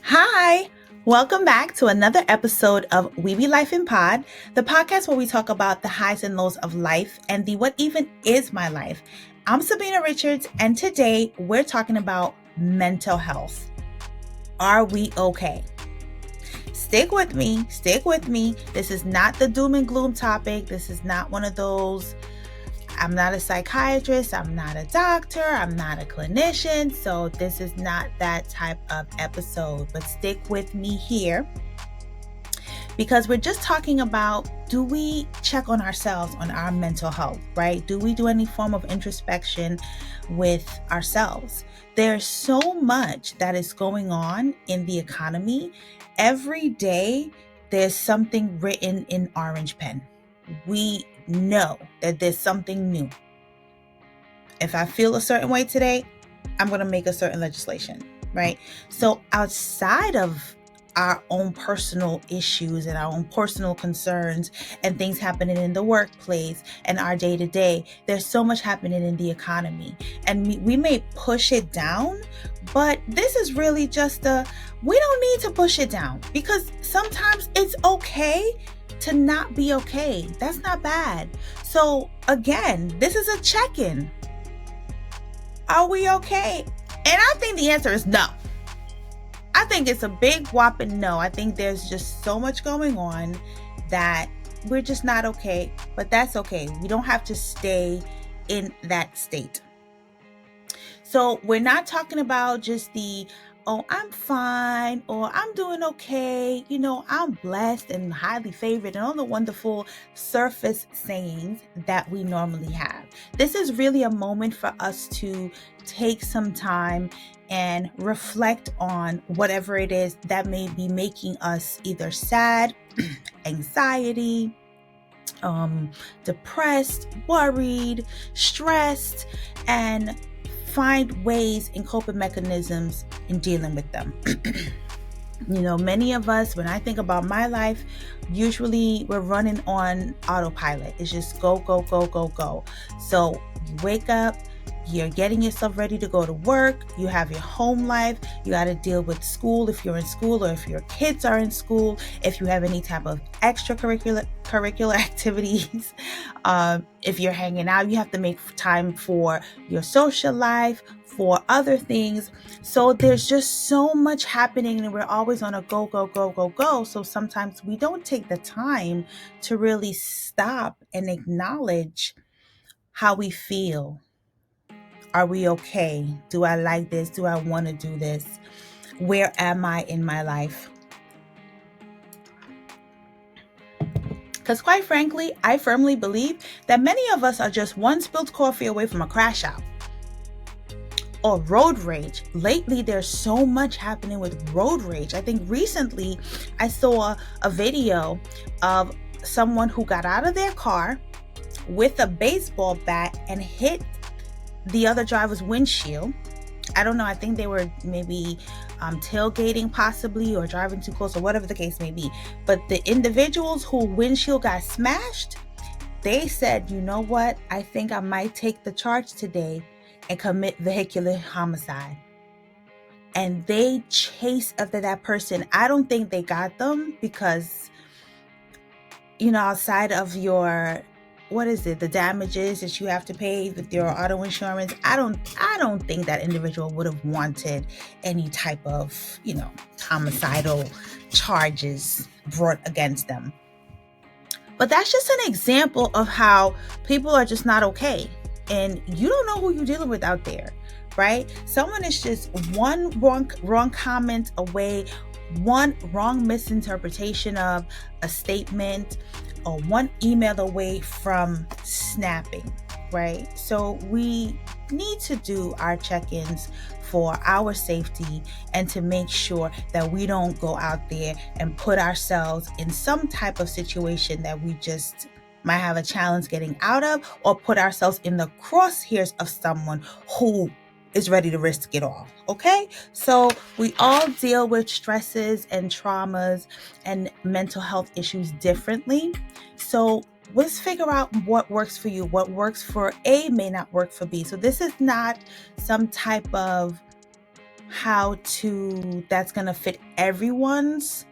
Hi, welcome back to another episode of We Be Lifin Pod, the podcast where we talk about the highs and lows of life and the what even is my life. I'm Sabina Richards, and today we're talking about mental health. Are we okay? Stick with me. This is not the doom and gloom topic. This is not one of those. I'm not a psychiatrist, I'm not a doctor, I'm not a clinician, so this is not that type of episode. But stick with me here because we're just talking about, do we check on ourselves, on our mental health, right? Do we do any form of introspection with ourselves? There's so much that is going on in the economy. Every day, there's something written in orange pen. We know that there's something new. If I feel a certain way today, I'm going to make a certain legislation, right? So outside of our own personal issues and our own personal concerns and things happening in the workplace and our day to day, there's so much happening in the economy. And we may push it down, but this is really just we don't need to push it down, because sometimes it's okay to not be okay. That's not bad. So again, this is a check-in. Are we okay? And I think the answer is no. I think it's a big whopping no. I think there's just so much going on that we're just not okay, but that's okay. We don't have to stay in that state. So we're not talking about just oh, I'm fine, or I'm doing okay, I'm blessed and highly favored, and all the wonderful surface sayings that we normally have. This is really a moment for us to take some time and reflect on whatever it is that may be making us either sad, anxiety, depressed, worried, stressed, and find ways and coping mechanisms in dealing with them. Many of us, when I think about my life, usually we're running on autopilot. It's just go, go, go, go, go. So you wake up, you're getting yourself ready to go to work, you have your home life, you got to deal with school if you're in school, or if your kids are in school, if you have any type of extracurricular activities, if you're hanging out, you have to make time for your social life, for other things. So there's just so much happening, and we're always on a go, go, go, go, go. So sometimes we don't take the time to really stop and acknowledge how we feel. Are we okay? Do I like this? Do I want to do this? Where am I in my life? Because quite frankly, I firmly believe that many of us are just one spilled coffee away from a crash out or road rage. Lately, there's so much happening with road rage. I think recently I saw a video of someone who got out of their car with a baseball bat and hit the other driver's windshield. I don't know. I think they were maybe tailgating possibly, or driving too close, or whatever the case may be. But the individuals who windshield got smashed, they said, you know what? I think I might take the charge today and commit vehicular homicide. And they chased after that person. I don't think they got them because, outside of your, the damages that you have to pay with your auto insurance, I don't think that individual would have wanted any type of, homicidal charges brought against them. But that's just an example of how people are just not okay. And you don't know who you're dealing with out there, right? Someone is just one wrong comment away, one wrong misinterpretation of a statement, or one email away from snapping, right? So we need to do our check-ins for our safety and to make sure that we don't go out there and put ourselves in some type of situation that we just might have a challenge getting out of, or put ourselves in the crosshairs of someone who is ready to risk it all. Okay? So we all deal with stresses and traumas and mental health issues differently. So let's figure out what works for you. What works for A may not work for B. So this is not some type of that's going to fit everyone's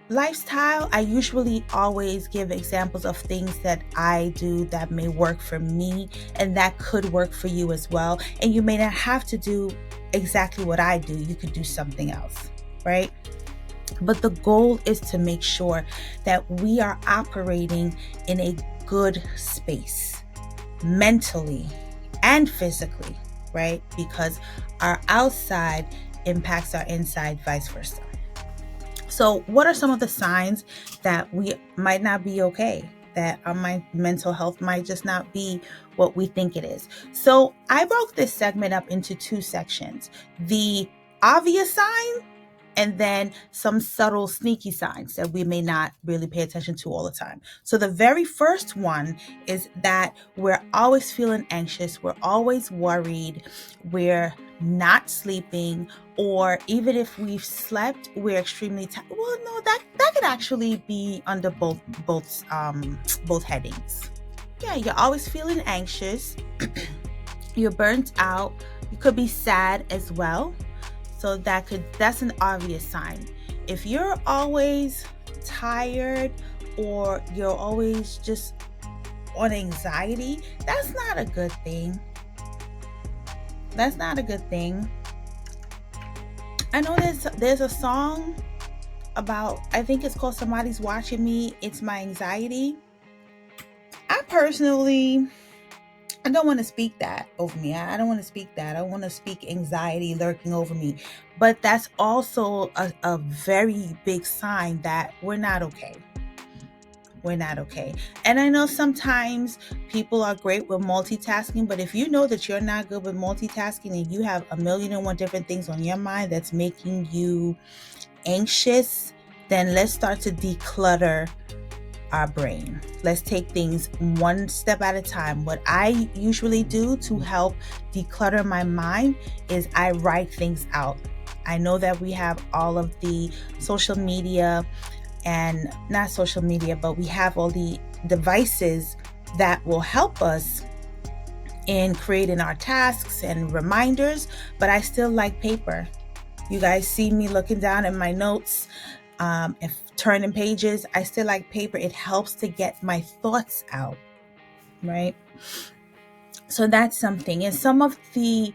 lifestyle. I usually always give examples of things that I do that may work for me and that could work for you as well. And you may not have to do exactly what I do. You could do something else, right? But the goal is to make sure that we are operating in a good space, mentally and physically, right? Because our outside impacts our inside, vice versa. So what are some of the signs that we might not be okay? That our mental health might just not be what we think it is. So I broke this segment up into two sections. The obvious sign, and then some subtle, sneaky signs that we may not really pay attention to all the time. So the very first one is that we're always feeling anxious. We're always worried. We're not sleeping, or even if we've slept, we're extremely tired. Well, no, that could actually be under both headings. Yeah, you're always feeling anxious. You're burnt out. You could be sad as well. So that's an obvious sign. If you're always tired or you're always just on anxiety, that's not a good thing. That's not a good thing. I know there's a song about, I think it's called Somebody's Watching Me, It's My Anxiety. I don't want to speak that over me. I don't want to speak that. I want to speak anxiety lurking over me. But that's also a very big sign that we're not okay. We're not okay. And I know sometimes people are great with multitasking, but if you know that you're not good with multitasking and you have 1,000,001 different things on your mind that's making you anxious, then let's start to declutter our brain. Let's take things one step at a time. What I usually do to help declutter my mind is I write things out. I know that we have all of the social media, and not social media, but we have all the devices that will help us in creating our tasks and reminders, but I still like paper. You guys see me looking down at my notes, if turning pages, I still like paper. It helps to get my thoughts out, right? So that's something. And some of the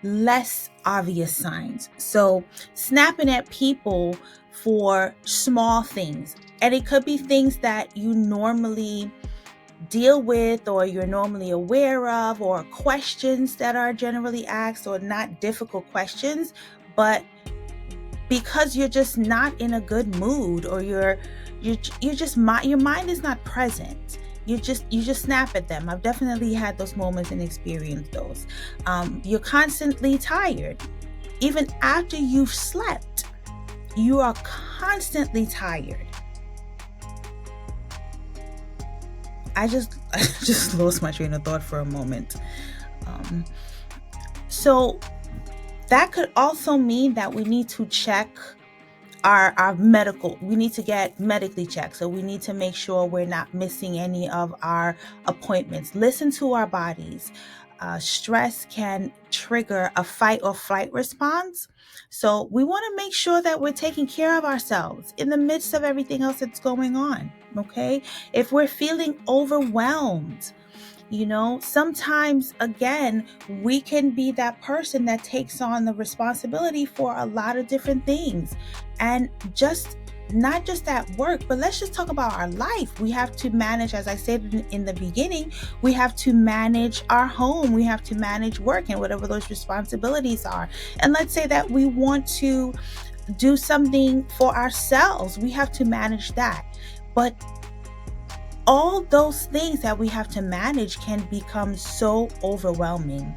less obvious signs. So snapping at people for small things. And it could be things that you normally deal with or you're normally aware of, or questions that are generally asked, or not difficult questions, but because you're just not in a good mood, or you're just your mind is not present. You just snap at them. I've definitely had those moments and experienced those. You're constantly tired. Even after you've slept, you are constantly tired. I just lost my train of thought for a moment. So that could also mean that we need to check our we need to get medically checked. So we need to make sure we're not missing any of our appointments. Listen to our bodies. Stress can trigger a fight or flight response. So we want to make sure that we're taking care of ourselves in the midst of everything else that's going on. Okay? If we're feeling overwhelmed, sometimes, again, we can be that person that takes on the responsibility for a lot of different things. And not just at work, but let's just talk about our life. We have to manage, as I said in the beginning, we have to manage our home. We have to manage work and whatever those responsibilities are. And let's say that we want to do something for ourselves. We have to manage that. But all those things that we have to manage can become so overwhelming.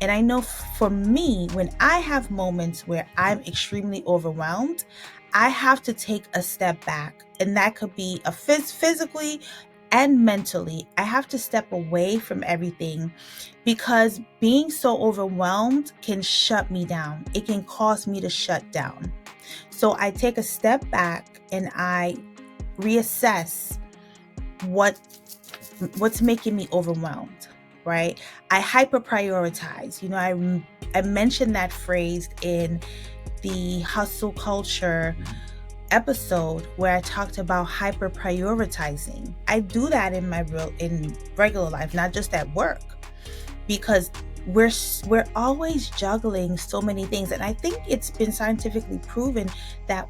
And I know for me, when I have moments where I'm extremely overwhelmed, I have to take a step back. And that could be physically and mentally. I have to step away from everything, because being so overwhelmed can shut me down. It can cause me to shut down. So I take a step back and I reassess what's making me overwhelmed, right? I hyper prioritize. I mentioned that phrase in the hustle culture episode where I talked about hyper prioritizing. I do that in regular life, not just at work, because we're always juggling so many things. And I think it's been scientifically proven that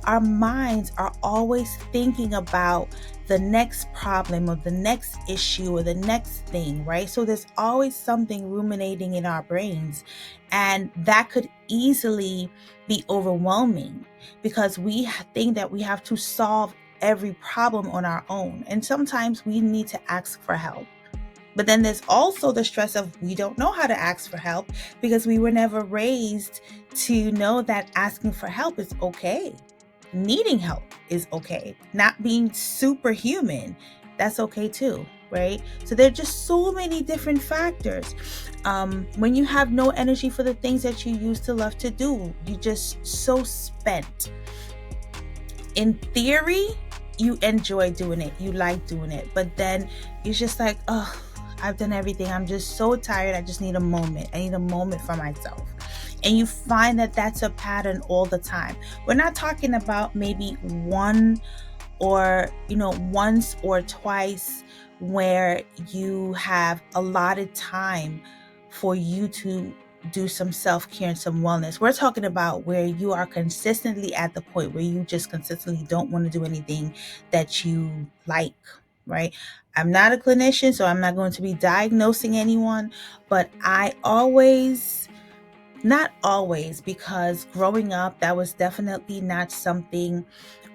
our minds are always thinking about the next problem or the next issue or the next thing, right? So there's always something ruminating in our brains, and that could easily be overwhelming because we think that we have to solve every problem on our own. And sometimes we need to ask for help. But then there's also the stress of we don't know how to ask for help because we were never raised to know that asking for help is okay. Needing help is okay. Not being superhuman, that's okay too, right? So there are just so many different factors. When you have no energy for the things that you used to love to do, you're just so spent. In theory, you enjoy doing it. You like doing it. But then you're just like, oh, I've done everything. I'm just so tired. I just need a moment. I need a moment for myself. And you find that that's a pattern all the time. We're not talking about maybe once or twice where you have allotted time for you to do some self-care and some wellness. We're talking about where you are consistently at the point where you just consistently don't want to do anything that you like, right? I'm not a clinician, so I'm not going to be diagnosing anyone, but not always, because growing up, that was definitely not something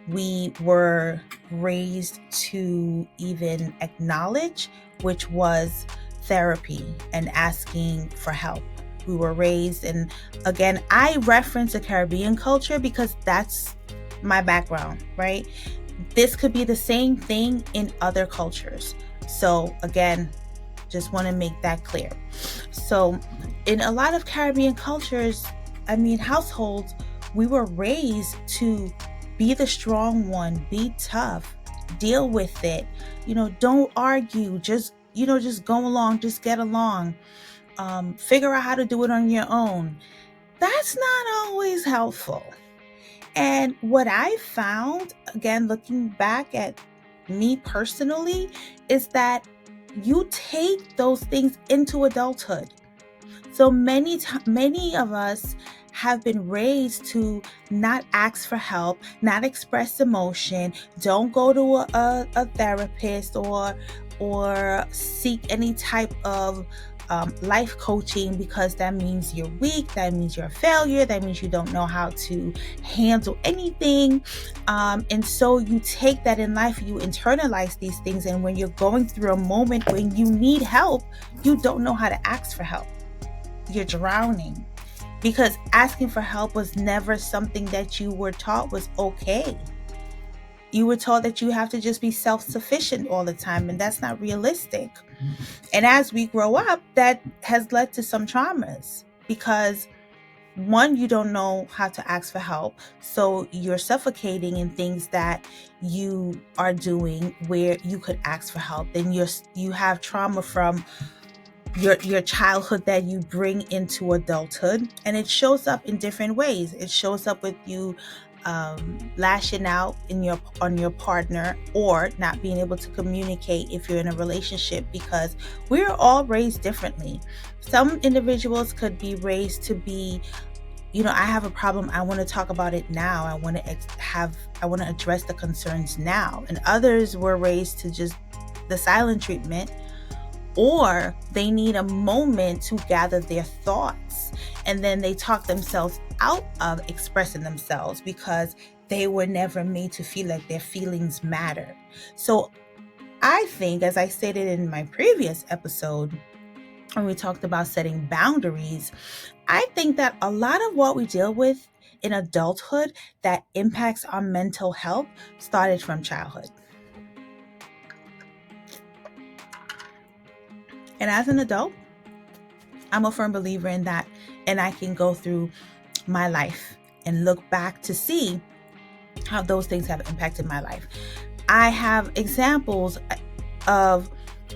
we were raised to even acknowledge, which was therapy and asking for help. We were raised, and again, I reference the Caribbean culture because that's my background, right? This could be the same thing in other cultures. So again, just want to make that clear. So in a lot of Caribbean cultures, households, we were raised to be the strong one, be tough, deal with it. Don't argue, just go along, just get along. Figure out how to do it on your own. That's not always helpful. And what I found, again, looking back at me personally, is that you take those things into adulthood. So many of us have been raised to not ask for help, not express emotion, don't go to a therapist or seek any type of life coaching, because that means you're weak, that means you're a failure, that means you don't know how to handle anything. And so you take that in life, you internalize these things, and when you're going through a moment when you need help, you don't know how to ask for help. You're drowning because asking for help was never something that you were taught was okay. You were taught that you have to just be self-sufficient all the time, and that's not realistic. And as we grow up, that has led to some traumas because, one, you don't know how to ask for help. So you're suffocating in things that you are doing where you could ask for help. Then you have trauma from your childhood that you bring into adulthood, and it shows up in different ways. It shows up with you lashing out on your partner, or not being able to communicate if you're in a relationship, because we're all raised differently. Some individuals could be raised to be, I have a problem, I want to talk about it now, I want to address the concerns now. And others were raised to just the silent treatment, or they need a moment to gather their thoughts, and then they talk themselves out of expressing themselves because they were never made to feel like their feelings matter. So I think, as I stated in my previous episode when we talked about setting boundaries, I think that a lot of what we deal with in adulthood that impacts our mental health started from childhood. And as an adult, I'm a firm believer in that, and I can go through my life and look back to see how those things have impacted my life. I have examples of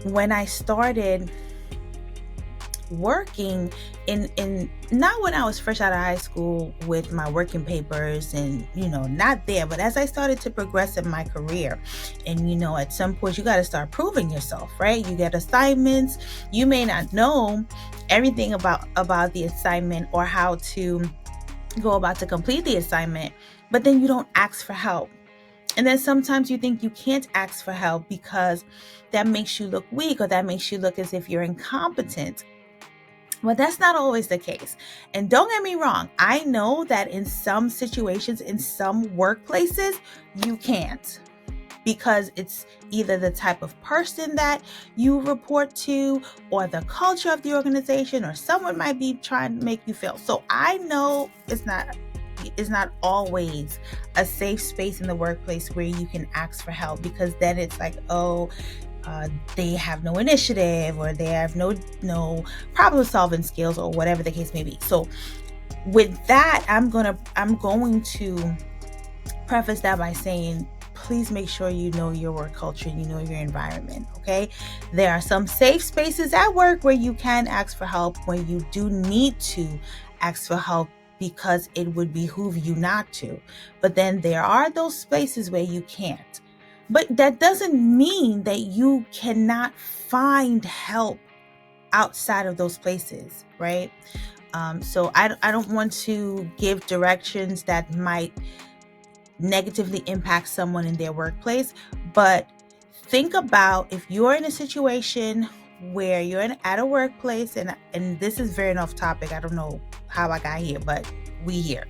when I started working in not when I was fresh out of high school with my working papers and not there, but as I started to progress in my career, and at some point you got to start proving yourself, right? You get assignments. You may not know everything about the assignment or how to go about to complete the assignment, but then you don't ask for help. And then sometimes you think you can't ask for help because that makes you look weak, or that makes you look as if you're incompetent. Well, that's not always the case. And don't get me wrong, I know that in some situations, in some workplaces, you can't, because it's either the type of person that you report to, or the culture of the organization, or someone might be trying to make you feel. So I know it's not always a safe space in the workplace where you can ask for help, because then it's like, they have no initiative, or they have no problem solving skills, or whatever the case may be. So with that, I'm going to preface that by saying, please make sure you know your work culture and you know your environment, okay? There are some safe spaces at work where you can ask for help, where you do need to ask for help because it would behoove you not to. But then there are those spaces where you can't. But that doesn't mean that you cannot find help outside of those places, right? So I don't want to give directions that might negatively impact someone in their workplace, but think about if you're in a situation where you're at a workplace, and this is very off topic. I don't know how I got here, but we here.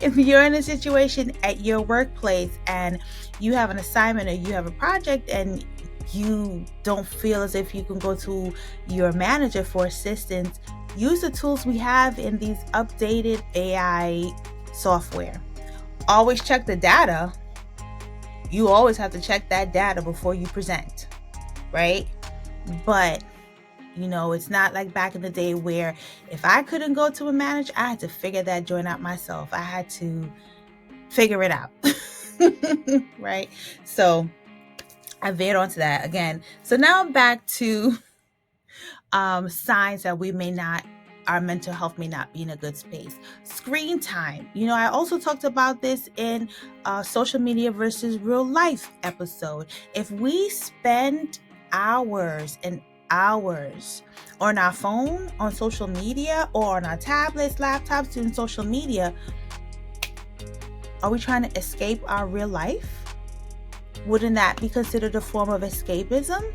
If you're in a situation at your workplace and you have an assignment or you have a project and you don't feel as if you can go to your manager for assistance, use the tools we have in these updated AI software. Always check the data. You always have to check that data before you present, right? But it's not like back in the day where if I couldn't go to a manager, I had to figure that joint out myself. I had to figure it out, right? So I veered onto that again. So now I'm back to signs that our mental health may not be in a good space. Screen time. I also talked about this in social media versus real life episode. If we spend hours and hours on our phone, on social media, or on our tablets, laptops doing social media, are we trying to escape our real life? Wouldn't that be considered a form of escapism?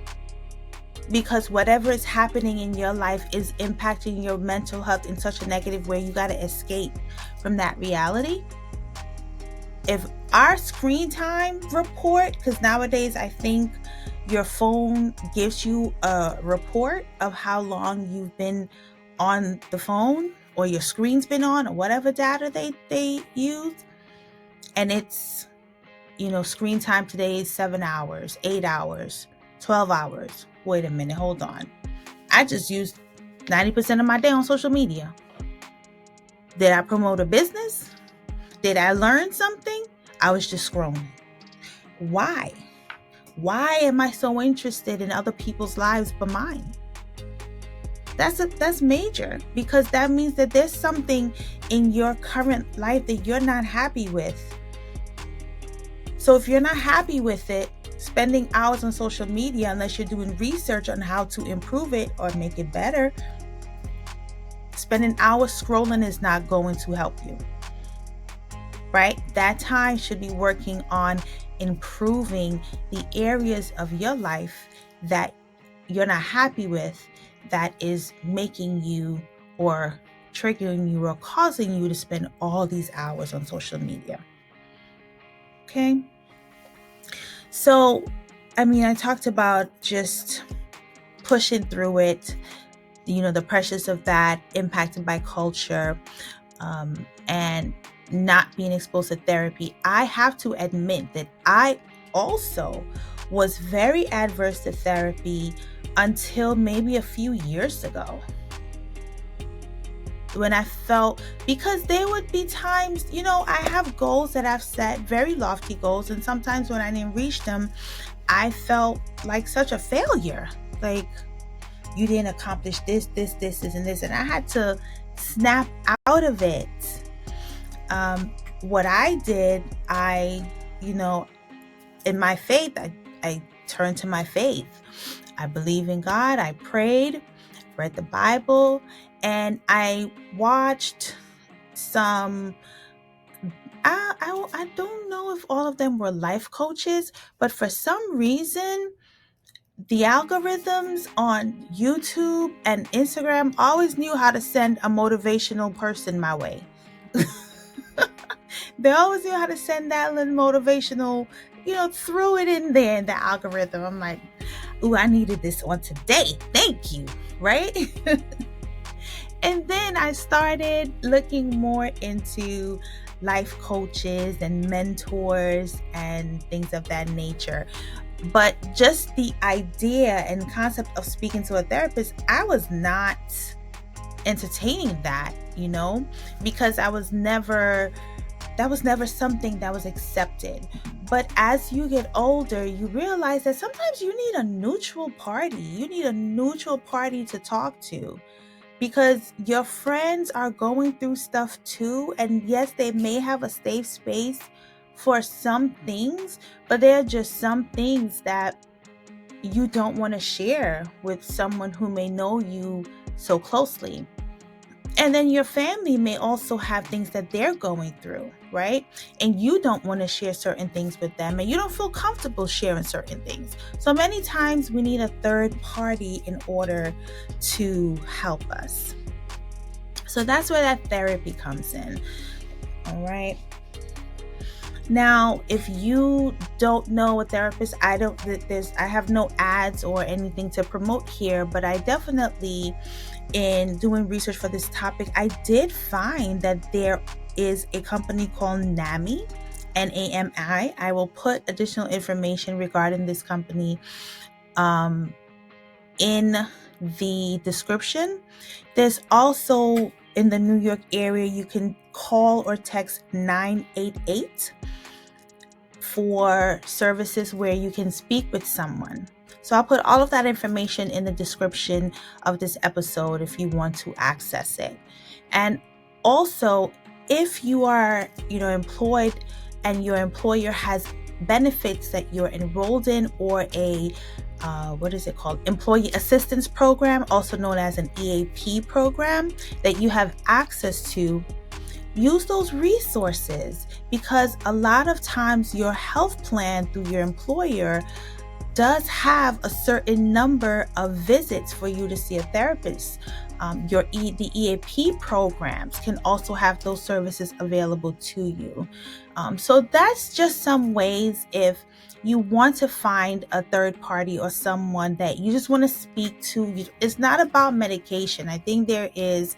Because whatever is happening in your life is impacting your mental health in such a negative way, you got to escape from that reality. If our screen time report, because nowadays I think your phone gives you a report of how long you've been on the phone, or your screen's been on, or whatever data they use. And it's, screen time today is 7 hours, 8 hours, 12 hours. Wait a minute, hold on. I just used 90% of my day on social media. Did I promote a business? Did I learn something? I was just scrolling. Why? Why am I so interested in other people's lives but mine? That's major, because that means that there's something in your current life that you're not happy with. So if you're not happy with it, spending hours on social media, unless you're doing research on how to improve it or make it better, spending hours scrolling is not going to help you, right? That time should be working on improving the areas of your life that you're not happy with, that is making you or triggering you or causing you to spend all these hours on social media. Okay? So, I talked about just pushing through it, the pressures of that, impacted by culture, and not being exposed to therapy. I have to admit that I also was very adverse to therapy until maybe a few years ago, when I felt, because there would be times, I have goals that I've set, very lofty goals, and sometimes when I didn't reach them, I felt like such a failure. Like, you didn't accomplish this, and this. And I had to snap out of it. What I did, in my faith, I turned to my faith. I believe in God. I prayed, read the Bible, and I watched some, I don't know if all of them were life coaches, but for some reason, the algorithms on YouTube and Instagram always knew how to send a motivational person my way. They always knew how to send that little motivational, threw it in there in the algorithm. I'm like, ooh, I needed this one today. Thank you. Right? And then I started looking more into life coaches and mentors and things of that nature. But just the idea and concept of speaking to a therapist, I was not entertaining that, because that was never something that was accepted. But as you get older, you realize that sometimes you need a neutral party. You need a neutral party to talk to, because your friends are going through stuff too. And yes, they may have a safe space for some things, but there are just some things that you don't want to share with someone who may know you so closely. And then your family may also have things that they're going through, right? And you don't want to share certain things with them, and you don't feel comfortable sharing certain things. So many times we need a third party in order to help us. So that's where that therapy comes in. All right. Now, if you don't know a therapist, I have no ads or anything to promote here, but I definitely, in doing research for this topic, I did find that there is a company called NAMI, NAMI. I will put additional information regarding this company in the description. There's also, in the New York area, you can call or text 988 for services where you can speak with someone. So I'll put all of that information in the description of this episode if you want to access it. And also, if you are, employed and your employer has benefits that you're enrolled in, or a Employee Assistance Program, also known as an EAP program, that you have access to, use those resources, because a lot of times your health plan through your employer does have a certain number of visits for you to see a therapist. The EAP programs can also have those services available to you. So that's just some ways if you want to find a third party or someone that you just want to speak to. It's not about medication. I think there is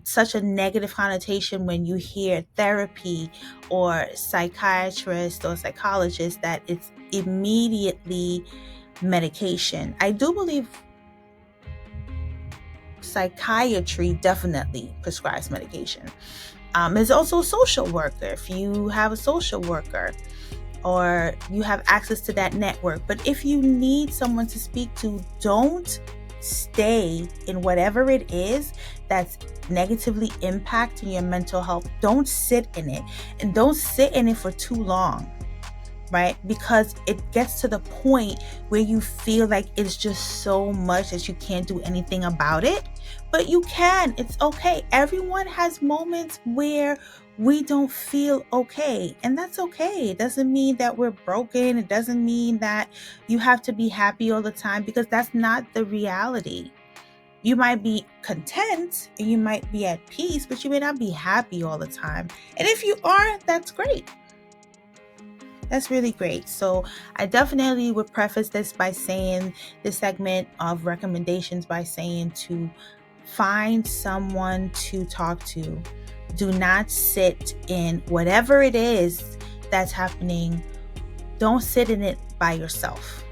such a negative connotation when you hear therapy or psychiatrist or psychologist, that it's immediately medication. I do believe psychiatry definitely prescribes medication. There's also a social worker, if you have a social worker or you have access to that network. But if you need someone to speak to, don't stay in whatever it is that's negatively impacting your mental health. Don't sit in it, and don't sit in it for too long, right? Because it gets to the point where you feel like it's just so much that you can't do anything about it. But you can. It's okay. Everyone has moments where we don't feel okay, and that's okay. It doesn't mean that we're broken. It doesn't mean that you have to be happy all the time, because that's not the reality. You might be content and you might be at peace, but you may not be happy all the time. And if you are, that's great. That's really great. So I definitely would preface this segment of recommendations by saying to find someone to talk to. Do not sit in whatever it is that's happening. Don't sit in it by yourself.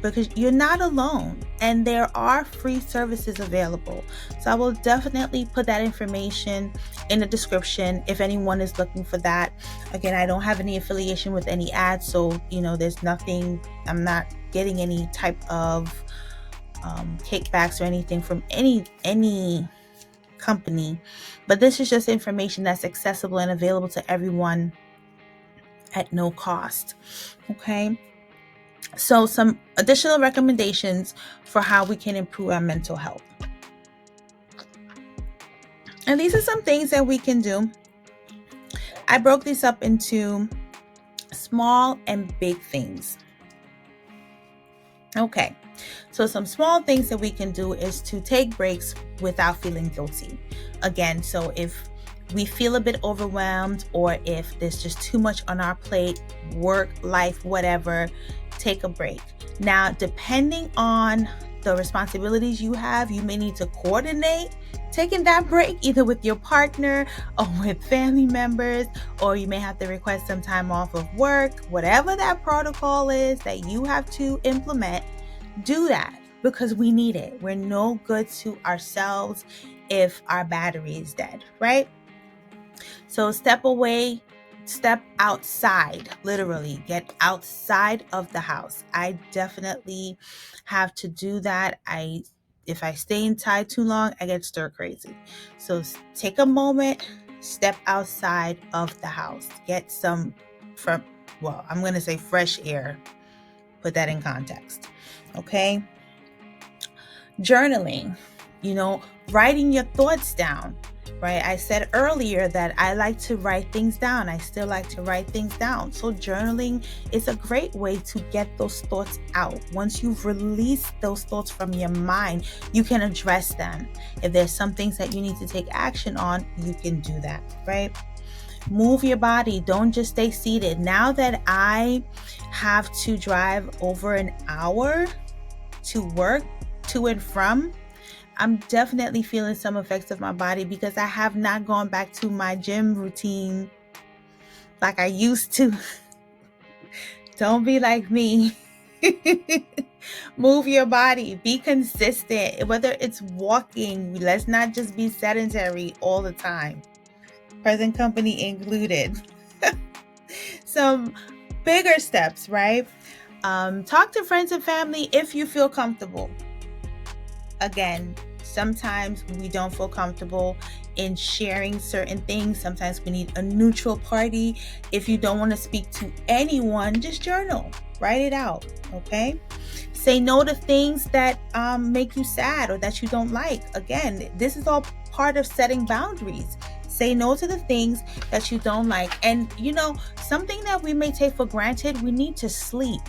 because you're not alone and there are free services available. So I will definitely put that information in the description if anyone is looking for that. Again, I don't have any affiliation with any ads, so there's nothing, I'm not getting any type of kickbacks or anything from any company, but this is just information that's accessible and available to everyone at no cost. Okay, so some additional recommendations for how we can improve our mental health, and these are some things that we can do. I broke these up into small and big things. Okay, so some small things that we can do is to take breaks without feeling guilty. Again, so if we feel a bit overwhelmed or if there's just too much on our plate, work, life, whatever, take a break. Now, depending on the responsibilities you have, you may need to coordinate taking that break either with your partner or with family members, or you may have to request some time off of work. Whatever that protocol is that you have to implement, do that because we need it. We're no good to ourselves if our battery is dead, right? So step away, step outside, literally get outside of the house. I definitely have to do that. If I stay inside too long, I get stir crazy. So take a moment, step outside of the house, get some I'm going to say fresh air. Put that in context. Okay. Journaling, writing your thoughts down, right? I said earlier that I like to write things down. I still like to write things down. So journaling is a great way to get those thoughts out. Once you've released those thoughts from your mind, you can address them. If there's some things that you need to take action on, you can do that, right? Move your body. Don't just stay seated. Now that I have to drive over an hour to work, to and from, I'm definitely feeling some effects of my body because I have not gone back to my gym routine like I used to. Don't be like me. Move your body. Be consistent. Whether it's walking, let's not just be sedentary all the time. Present company included. Some bigger steps, right? Talk to friends and family if you feel comfortable. Again, sometimes we don't feel comfortable in sharing certain things. Sometimes we need a neutral party. If you don't want to speak to anyone, just journal, write it out, okay? Say no to things that make you sad or that you don't like. Again, this is all part of setting boundaries. Say no to the things that you don't like. And, something that we may take for granted, we need to sleep.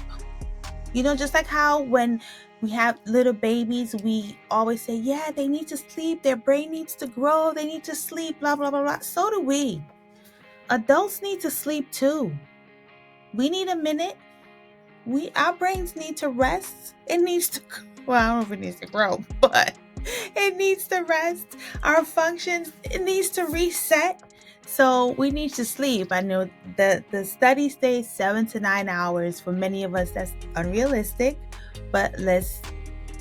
Just like how when we have little babies, we always say, yeah, they need to sleep. Their brain needs to grow. They need to sleep, blah, blah, blah, blah. So do we. Adults need to sleep too. We need a minute. Our brains need to rest. It needs to, I don't know if it needs to grow, but it needs to rest. Our functions, it needs to reset. So we need to sleep. I know the study states 7 to 9 hours. For many of us, that's unrealistic, but let's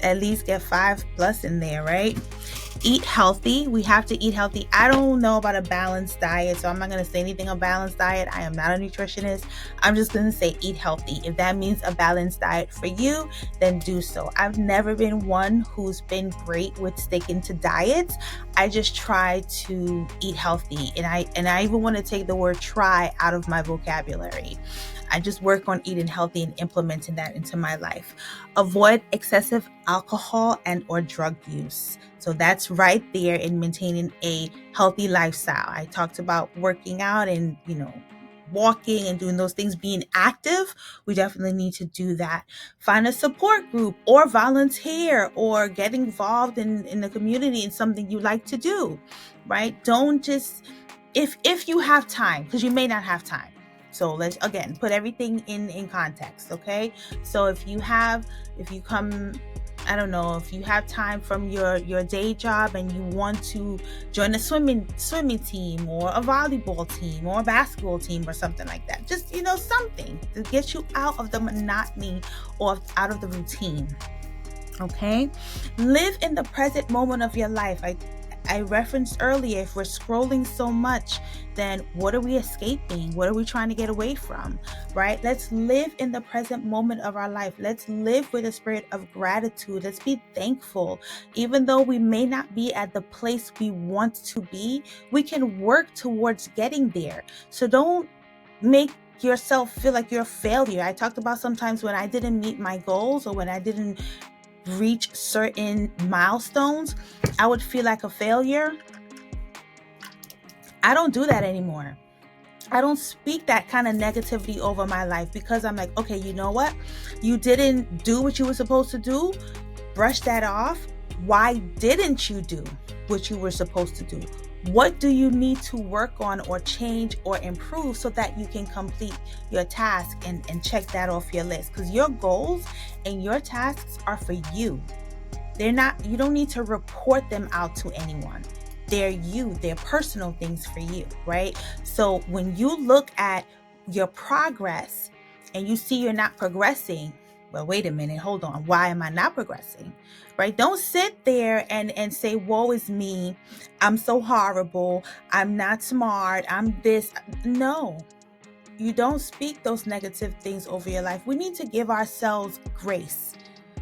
at least get 5+ in there, right? Eat healthy. We have to eat healthy. I don't know about a balanced diet, so I'm not going to say anything on balanced diet. I am not a nutritionist. I'm just going to say eat healthy. If that means a balanced diet for you, then do so. I've never been one who's been great with sticking to diets. I just try to eat healthy, and I even want to take the word try out of my vocabulary. I just work on eating healthy and implementing that into my life. Avoid excessive alcohol and or drug use. So that's right there in maintaining a healthy lifestyle. I talked about working out and, walking and doing those things, being active. We definitely need to do that. Find a support group or volunteer or get involved in the community in something you like to do, right? Don't just, if you have time, because you may not have time. So let's, again, put everything in context, okay? So if you come I don't know, if you have time from your day job and you want to join a swimming team or a volleyball team or a basketball team or something like that. Just, something to get you out of the monotony or out of the routine. Okay? Live in the present moment of your life. I referenced earlier, if we're scrolling so much, then what are we escaping? What are we trying to get away from, right? Let's live in the present moment of our life. Let's live with a spirit of gratitude. Let's be thankful. Even though we may not be at the place we want to be, we can work towards getting there. So don't make yourself feel like you're a failure. I talked about sometimes when I didn't meet my goals or when I didn't reach certain milestones, I would feel like a failure. I don't do that anymore. I don't speak that kind of negativity over my life, because I'm like, okay, you know what? You didn't do what you were supposed to do. Brush that off. Why didn't you do what you were supposed to do? What do you need to work on or change or improve so that you can complete your task and check that off your list? Because your goals and your tasks are for you. You don't need to report them out to anyone. They're personal things for you, right? So when you look at your progress and you see you're not progressing, well, wait a minute, hold on. Why am I not progressing? Right? Don't sit there and say, woe is me. I'm so horrible. I'm not smart. I'm this. No, you don't speak those negative things over your life. We need to give ourselves grace.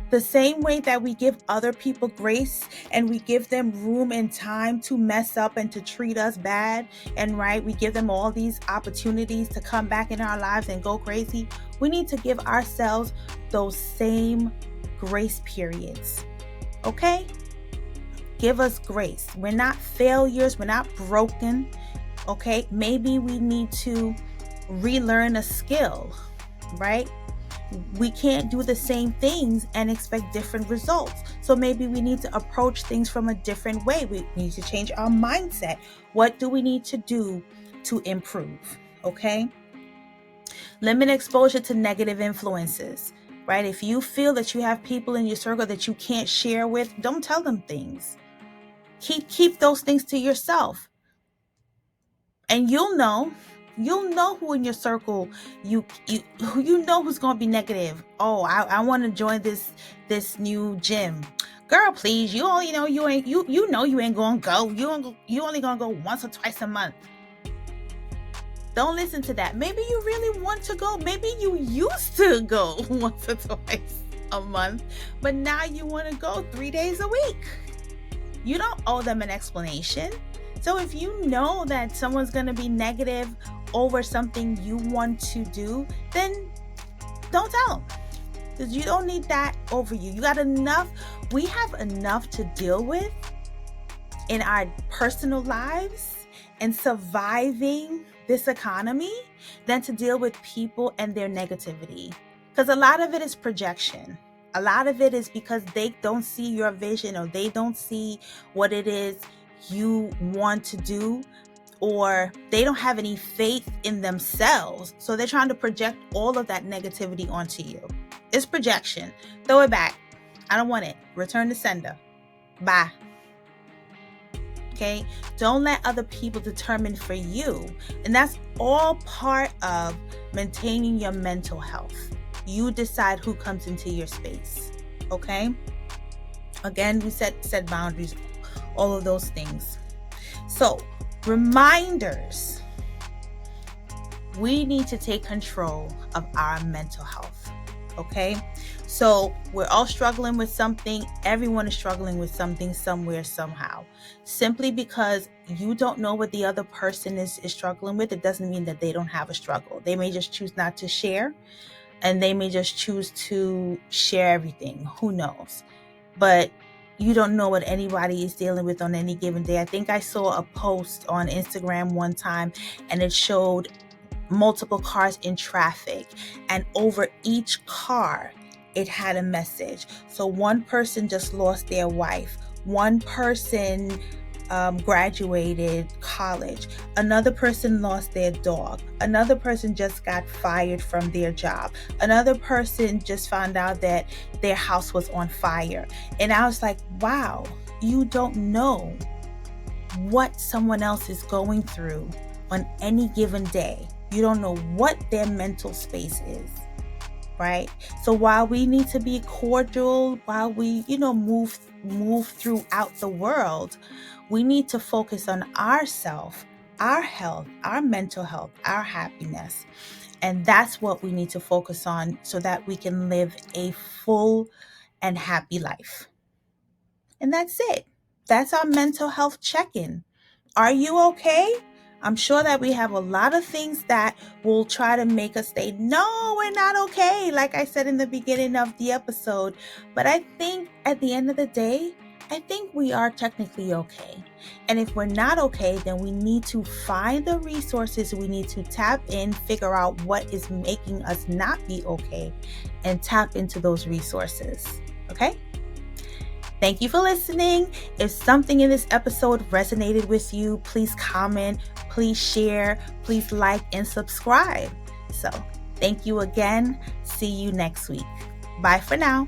The same way that we give other people grace and we give them room and time to mess up and to treat us bad, and right, we give them all these opportunities to come back in our lives and go crazy. We need to give ourselves those same grace periods. Okay? Give us grace. We're not failures. We're not broken. Okay? Maybe we need to relearn a skill, right? We can't do the same things and expect different results. So maybe we need to approach things from a different way. We need to change our mindset. What do we need to do to improve? Okay? Limit exposure to negative influences, right? If you feel that you have people in your circle that you can't share with, don't tell them things. Keep those things to yourself. And you'll know who in your circle you know who's going to be negative. Oh, I want to join this new gym. Girl, please, you only know you ain't going to go. You only going to go once or twice a month. Don't listen to that. Maybe you really want to go. Maybe you used to go once or twice a month, but now you want to go 3 days a week. You don't owe them an explanation. So if you know that someone's going to be negative over something you want to do, then don't tell them, because you don't need that over you. You got enough. We have enough to deal with in our personal lives and surviving this economy than to deal with people and their negativity. Because a lot of it is projection. A lot of it is because they don't see your vision, or they don't see what it is you want to do, or they don't have any faith in themselves. So they're trying to project all of that negativity onto you. It's projection. Throw it back. I don't want it. Return to sender. Bye. Okay? Don't let other people determine for you. And that's all part of maintaining your mental health. You decide who comes into your space. Okay? Again, we set boundaries, all of those things. So, reminders. We need to take control of our mental health. Okay? So, we're all struggling with something. Everyone is struggling with something somewhere, somehow. Simply because you don't know what the other person is struggling with, it doesn't mean that they don't have a struggle. They may just choose not to share, and they may just choose to share everything. Who knows? But you don't know what anybody is dealing with on any given day. I think I saw a post on Instagram one time, and it showed multiple cars in traffic, and over each car it had a message. So one person just lost their wife. One person graduated college. Another person lost their dog. Another person just got fired from their job. Another person just found out that their house was on fire. And I was like, wow, you don't know what someone else is going through on any given day. You don't know what their mental space is, right? So while we need to be cordial, while we, move throughout the world, we need to focus on ourselves, our health, our mental health, our happiness. And that's what we need to focus on so that we can live a full and happy life. And that's it. That's our mental health check-in. Are you okay? I'm sure that we have a lot of things that will try to make us say, no, we're not okay, like I said in the beginning of the episode. But I think at the end of the day, I think we are technically okay. And if we're not okay, then we need to find the resources. We need to tap in, figure out what is making us not be okay, and tap into those resources. Okay? Thank you for listening. If something in this episode resonated with you, please comment, please share, please like and subscribe. So, thank you again. See you next week. Bye for now.